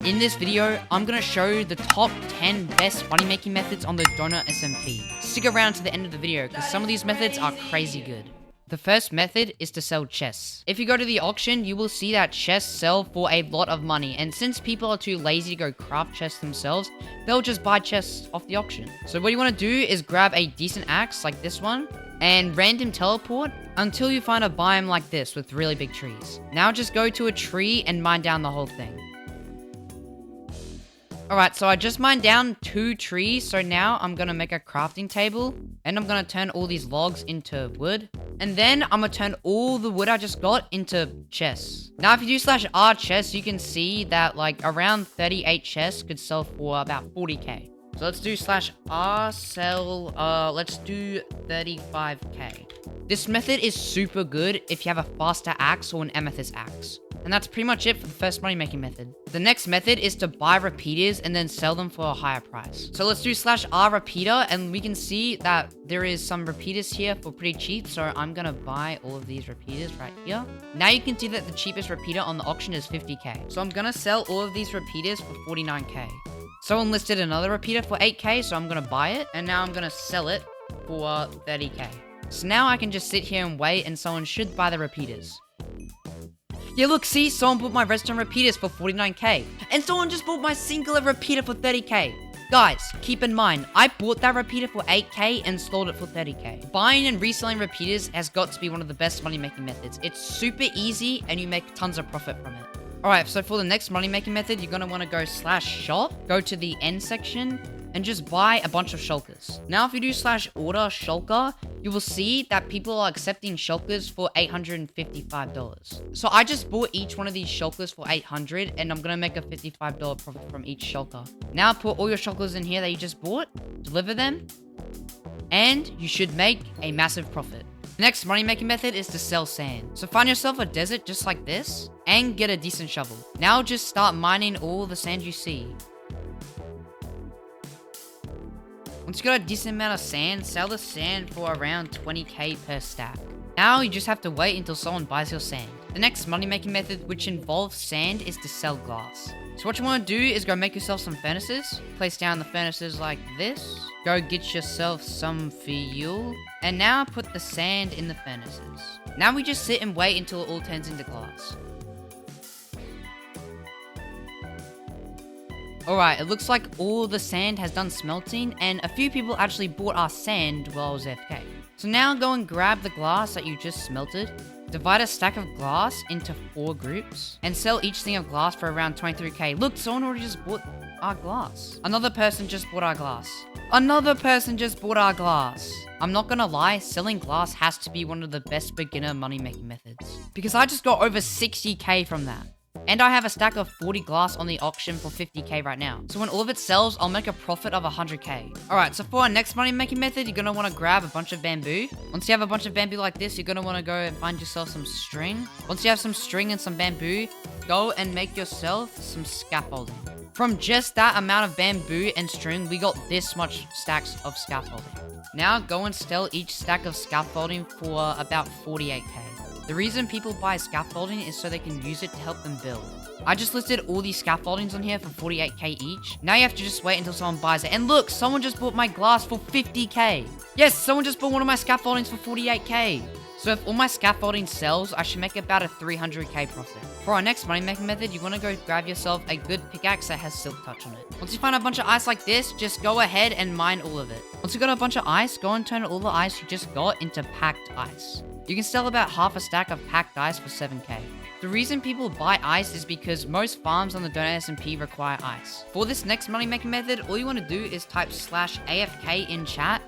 In this video, I'm going to show the top 10 best money making methods on the Donut SMP. Stick around to the end of the video because some of these methods are crazy good. The first method is to sell chests. If you go to the auction, you will see that chests sell for a lot of money, and since people are too lazy to go craft chests themselves, they'll just buy chests off the auction. So what you want to do is grab a decent axe like this one and random teleport until you find a biome like this with really big trees. Now just go to a tree and mine down the whole thing. Alright, so I just mined down 2 trees, so now I'm gonna make a crafting table, and I'm gonna turn all these logs into wood, and then I'm gonna turn all the wood I just got into chests. Now, if you do /r chests, you can see that like around 38 chests could sell for about 40k. So let's do /r sell, let's do 35k. This method is super good if you have a faster axe or an amethyst axe. And that's pretty much it for the first money making method. The next method is to buy repeaters and then sell them for a higher price. So let's do /r repeater, and we can see that there is some repeaters here for pretty cheap. So I'm gonna buy all of these repeaters right here. Now you can see that the cheapest repeater on the auction is 50k. So I'm gonna sell all of these repeaters for 49k. Someone listed another repeater for 8k, so I'm gonna buy it, and now I'm gonna sell it for 30k. So now I can just sit here and wait, and someone should buy the repeaters. Yeah, look, see, someone bought my redstone repeaters for 49k, and someone just bought my singular repeater for 30k. Guys, keep in mind, I bought that repeater for 8k and sold it for 30k. Buying and reselling repeaters has got to be one of the best money-making methods. It's super easy, and you make tons of profit from it. Alright, so for the next money-making method, you're going to want to go /shop, go to the end section, and just buy a bunch of shulkers. Now, if you do /order shulker, you will see that people are accepting shulkers for $855. So I just bought each one of these shulkers for $800, and I'm gonna make a $55 profit from each shulker. Now put all your shulkers in here that you just bought, deliver them, and you should make a massive profit. The next money making method is to sell sand. So find yourself a desert just like this, and get a decent shovel. Now just start mining all the sand you see. Once you got a decent amount of sand, sell the sand for around 20k per stack. Now you just have to wait until someone buys your sand. The next money making method, which involves sand, is to sell glass. So what you want to do is go make yourself some furnaces. Place down the furnaces like this. Go get yourself some fuel. And now put the sand in the furnaces. Now we just sit and wait until it all turns into glass. Alright, it looks like all the sand has done smelting, and a few people actually bought our sand while I was AFK. So now go and grab the glass that you just smelted, divide a stack of glass into 4 groups, and sell each thing of glass for around 23k. Look, someone already just bought our glass. Another person just bought our glass. Another person just bought our glass. I'm not gonna lie, selling glass has to be one of the best beginner money making methods, because I just got over 60k from that. And I have a stack of 40 glass on the auction for 50k right now. So when all of it sells, I'll make a profit of 100k. Alright, so for our next money making method, you're gonna want to grab a bunch of bamboo. Once you have a bunch of bamboo like this, you're gonna want to go and find yourself some string. Once you have some string and some bamboo, go and make yourself some scaffolding. From just that amount of bamboo and string, we got this much stacks of scaffolding. Now go and sell each stack of scaffolding for about 48k. The reason people buy scaffolding is so they can use it to help them build. I just listed all these scaffoldings on here for 48k each. Now you have to just wait until someone buys it. And look, someone just bought my glass for 50k. Yes, someone just bought one of my scaffoldings for 48k. So if all my scaffolding sells, I should make about a 300k profit. For our next money making method, you want to go grab yourself a good pickaxe that has silk touch on it. Once you find a bunch of ice like this, just go ahead and mine all of it. Once you got a bunch of ice, go and turn all the ice you just got into packed ice. You can sell about half a stack of packed ice for 7k. The reason people buy ice is because most farms on the Donut SMP require ice. For this next money making method, all you want to do is type /AFK in chat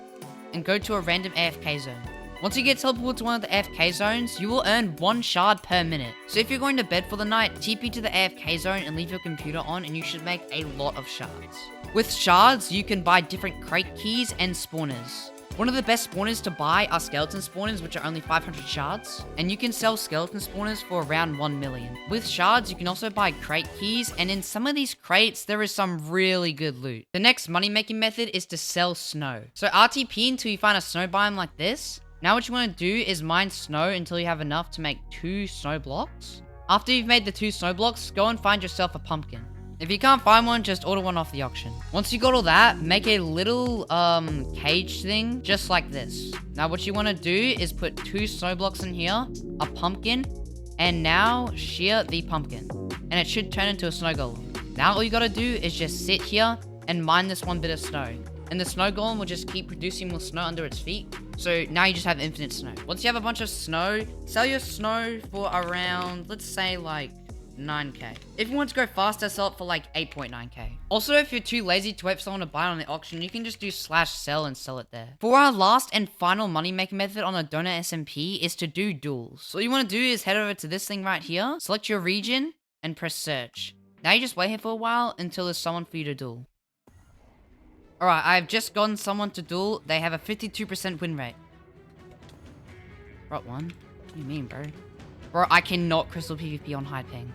and go to a random AFK zone. Once you get teleported to one of the AFK zones, you will earn 1 shard per minute. So if you're going to bed for the night, TP to the AFK zone and leave your computer on, and you should make a lot of shards. With shards, you can buy different crate keys and spawners. One of the best spawners to buy are skeleton spawners, which are only 500 shards, and you can sell skeleton spawners for around 1 million. With shards, you can also buy crate keys, and in some of these crates, there is some really good loot. The next money making method is to sell snow. So RTP until you find a snow biome like this. Now what you want to do is mine snow until you have enough to make 2 snow blocks. After you've made the 2 snow blocks, go and find yourself a pumpkin. If you can't find one, just order one off the auction. Once you got all that, make a little cage thing just like this. Now what you want to do is put 2 snow blocks in here, a pumpkin, and now shear the pumpkin. And it should turn into a snow golem. Now all you gotta do is just sit here and mine this 1 bit of snow. And the snow golem will just keep producing more snow under its feet. So now you just have infinite snow. Once you have a bunch of snow, sell your snow for around, let's say like 9k. If you want to go faster, sell it for like 8.9k. Also, if you're too lazy to wait for someone to buy it on the auction, you can just do /sell and sell it there. For our last and final money making method on the Donut SMP is to do duels. So all you want to do is head over to this thing right here, select your region, and press search. Now you just wait here for a while until there's someone for you to duel. Alright, I've just gotten someone to duel. They have a 52% win rate. What one? What do you mean, bro? Bro, I cannot crystal PvP on high ping.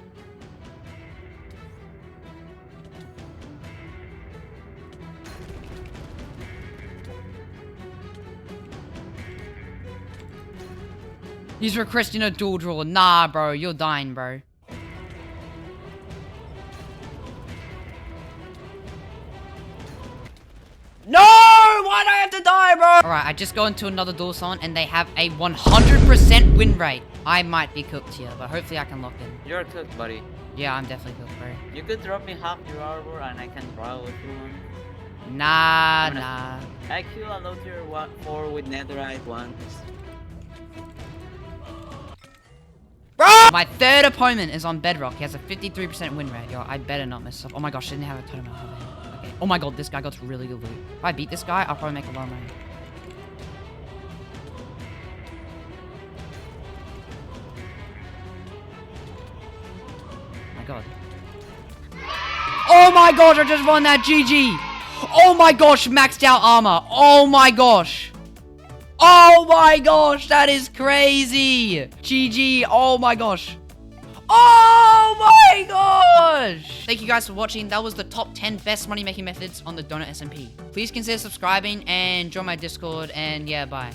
He's requesting a duel draw. Nah, bro. You're dying, bro. No! Why'd I have to die, bro? Alright, I just go into another duel zone and they have a 100% win rate. I might be cooked here, but hopefully I can lock in. You're cooked, buddy. Yeah, I'm definitely cooked, bro. You could drop me half your armor and I can draw if you want. Nah. I kill a low tier 4 with netherite once. Bro! My third opponent is on Bedrock. He has a 53% win rate. Yo, I better not mess up. Oh my gosh, I didn't have a totem out of it. Okay. Oh my god, this guy got really good loot. If I beat this guy, I'll probably make a lot of money. Oh my god. Oh my gosh, I just won that GG! Oh my gosh, maxed out armor. Oh my gosh. Oh my gosh, that is crazy. GG, oh my gosh. Oh my gosh. Thank you guys for watching. That was the top 10 best money making methods on the Donut SMP. Please consider subscribing and join my Discord, and yeah, bye.